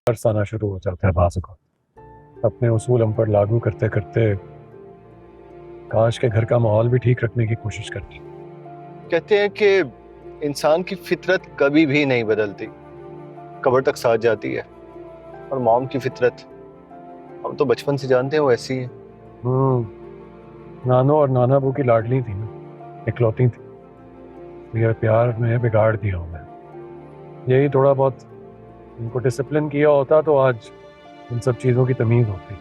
तरस आना शुरू हो जाता है बाज़ को। अपने उसूल हम पर लागू करते करते काश के घर का माहौल भी ठीक रखने की कोशिश करते। कहते हैं कि इंसान की फितरत कभी भी नहीं बदलती, कब्र तक साथ जाती है। और मॉम की फितरत हम तो बचपन से जानते हैं, वो ऐसी है। नानो और नाना बू की लाडली थी ना, इकलौती थी। ये प्यार में बिगाड़ दिया हूं मैं। यही थोड़ा बहुत उनको डिसिप्लिन किया होता तो आज इन सब चीज़ों की तमीज़ होती।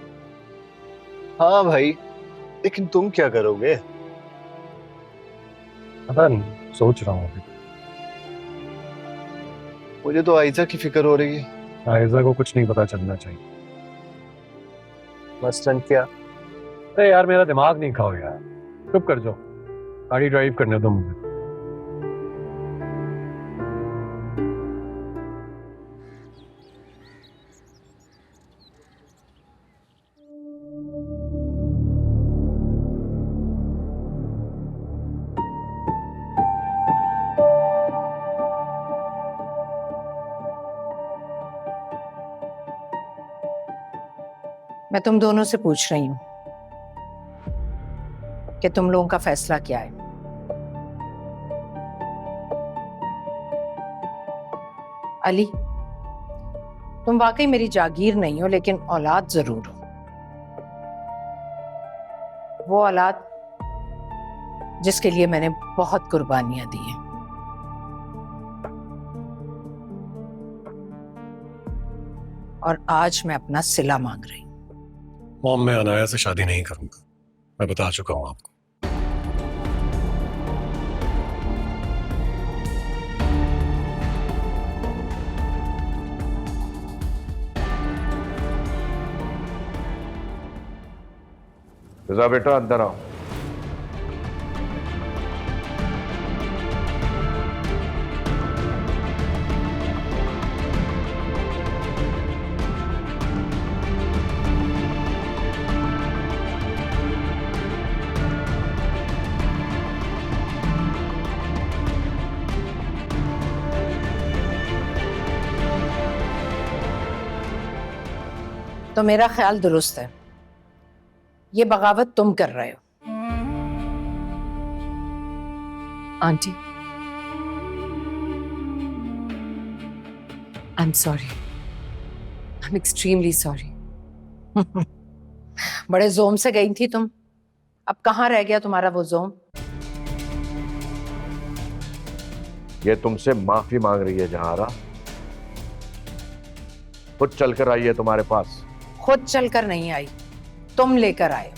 हाँ भाई, लेकिन तुम क्या करोगे? पता नहीं, सोच रहा हूँ अभी। मुझे तो आयजा की फिक्र हो रही है। आयजा को कुछ नहीं पता चलना चाहिए। मसलन क्या? अरे यार, मेरा दिमाग नहीं खाओ यार। चुप कर जाओ, गाड़ी ड्राइव करने दो मुझे। मैं तुम दोनों से पूछ रही हूँ कि तुम लोगों का फैसला क्या है। अली, तुम वाकई मेरी जागीर नहीं हो, लेकिन औलाद जरूर हो। वो औलाद जिसके लिए मैंने बहुत कुर्बानियां दी हैं। और आज मैं अपना सिला मांग रही हूँ। मॉम, मैं अनाया से शादी नहीं करूंगा। मैं बता चुका हूं आपको। रजा बेटा, अंदर आओ। तो मेरा ख्याल दुरुस्त है, ये बगावत तुम कर रहे हो। Aunty, I am sorry. I am extremely sorry. बड़े जोम से गई थी तुम, अब कहाँ रह गया तुम्हारा वो जोम? ये तुमसे माफी मांग रही है जहारा। खुद चलकर आई है तुम्हारे पास। खुद चलकर नहीं आई, तुम लेकर आए।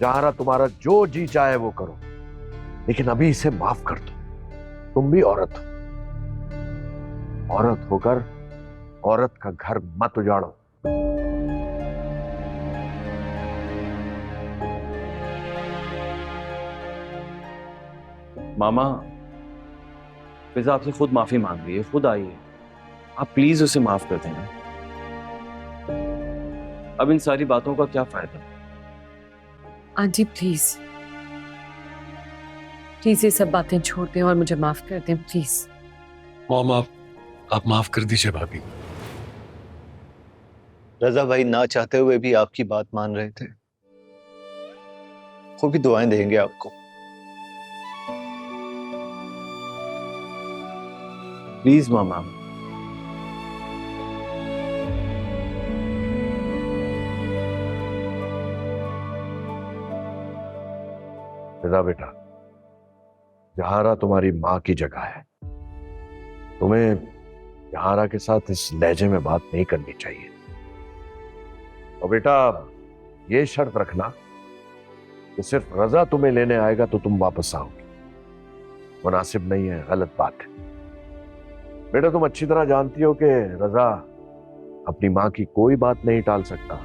जहारा, तुम्हारा जो जी चाहे वो करो, लेकिन अभी इसे माफ कर दो। तुम भी औरत हो। औरत होकर औरत का घर मत उजाड़ो। मामा, फिजा आपसे खुद माफी मांग रही है, खुद आई है। आप प्लीज उसे माफ कर देना। अब इन सारी बातों का क्या फायदा? आंटी प्लीज, प्लीज ये सब बातें छोड़ दें और मुझे माफ कर दें प्लीज। मॉम, आप माफ कर दीजिए भाभी। रजा भाई ना चाहते हुए भी आपकी बात मान रहे थे। वो भी दुआएं देंगे आपको। प्लीज मामा। फिजा बेटा, जहारा तुम्हारी माँ की जगह है। तुम्हें जहारा के साथ इस लहजे में बात नहीं करनी चाहिए। और बेटा, ये शर्त रखना कि सिर्फ रजा तुम्हें लेने आएगा तो तुम वापस आओगे। मुनासिब नहीं है, गलत बात है। बेटा, तुम अच्छी तरह जानती हो कि रजा अपनी माँ की कोई बात नहीं टाल सकता।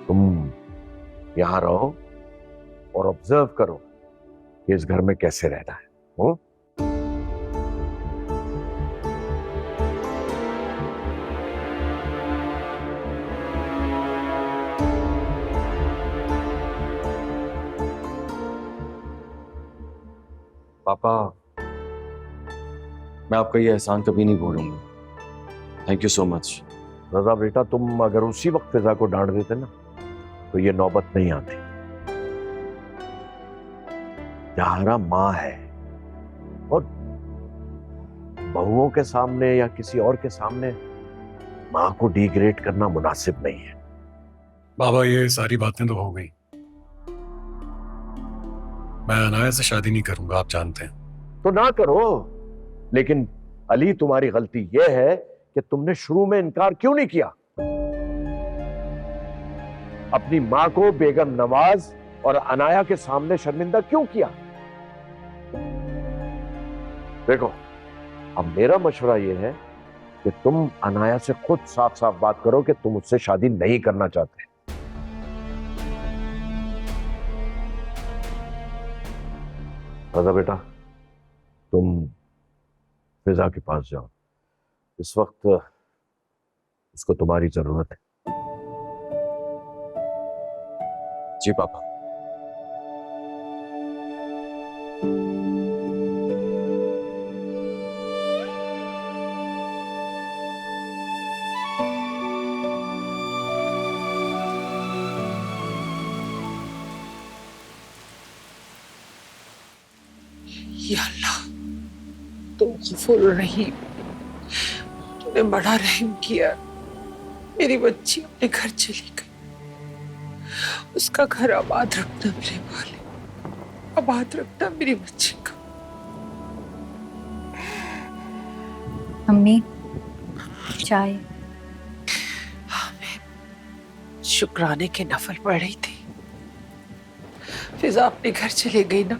तुम यहां रहो और ऑब्जर्व करो कि इस घर में कैसे रहना है। हो? पापा, मैं आपका ये एहसान कभी नहीं भूलूंगा। Thank you so much. Raza बेटा, तुम अगर उसी वक्त फिजा को डांट देते ना तो ये नौबत नहीं आती। जहारा माँ है और बहुओं के सामने या किसी और के सामने माँ को डिग्रेड करना मुनासिब नहीं है। बाबा ये सारी बातें तो हो गई। मैं अनाया से शादी नहीं करूंगा, आप जानते हैं। तो ना करो, लेकिन अली तुम्हारी गलती यह है कि तुमने शुरू में इनकार क्यों नहीं किया? अपनी मां को बेगम नवाज और अनाया के सामने शर्मिंदा क्यों किया? देखो, अब मेरा मशवरा यह है कि तुम अनाया से खुद साफ साफ बात करो कि तुम उससे शादी नहीं करना चाहते। रजा बेटा, तुम फिजा के पास जाओ, इस वक्त उसको तुम्हारी जरूरत है। जी पापा। या अल्लाह, तुम गफूर रहीम, तूने बड़ा रहम किया। मेरी बच्ची अपने घर चली गई, उसका घर आबाद रखना मेरे वाले, आबाद रखना मेरी बच्ची का। अम्मी, चाय। हाँ, मैं शुक्राने के नफल पढ़ रही थी। फिजा अपने घर चली गई ना,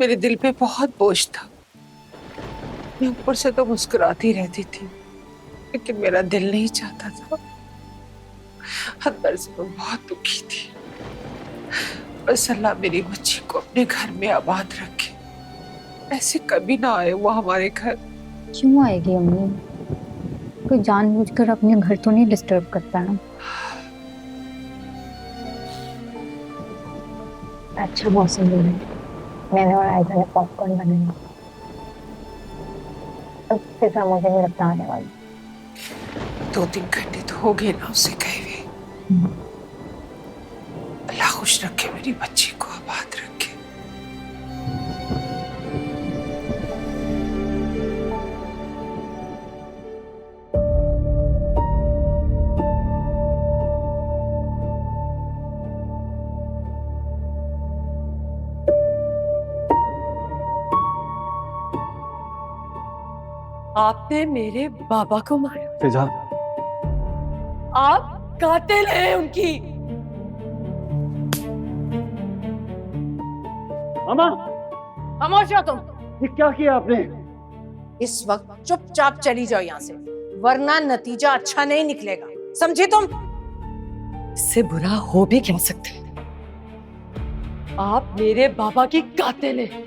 मेरे दिल पे बहुत बोझ था। मैं ऊपर से तो मुस्कुराती रहती थी, लेकिन मेरा दिल नहीं चाहता था। अंदर से मैं बहुत दुखी थी। बस अल्लाह मेरी बच्ची को अपने घर में आबाद रखे, ऐसे कभी ना आए वो हमारे घर। क्यों आएगी अम्मी? कोई जानबूझकर अपने घर तो नहीं डिस्टर्ब करता ना। अच्छा मौसम हो रहा है, मैंने और आयजा ने पॉपकॉर्न बनाया। अब फिजा मुझे नहीं लगता आने वाली। 2-3 घंटे तो हो गए ना उसे गए हुए। अल्लाह खुश रखे, मेरी बच्ची को आबाद रखे। आपने मेरे बाबा को मारा। फिजा, आप कातिल हैं उनकी। मामा, खामोश हो तुम। ये क्या किया आपने? इस वक्त चुपचाप चली जाओ यहाँ से, वरना नतीजा अच्छा नहीं निकलेगा, समझे तुम? इससे बुरा हो भी क्या सकता है? आप मेरे बाबा की कातिल हैं।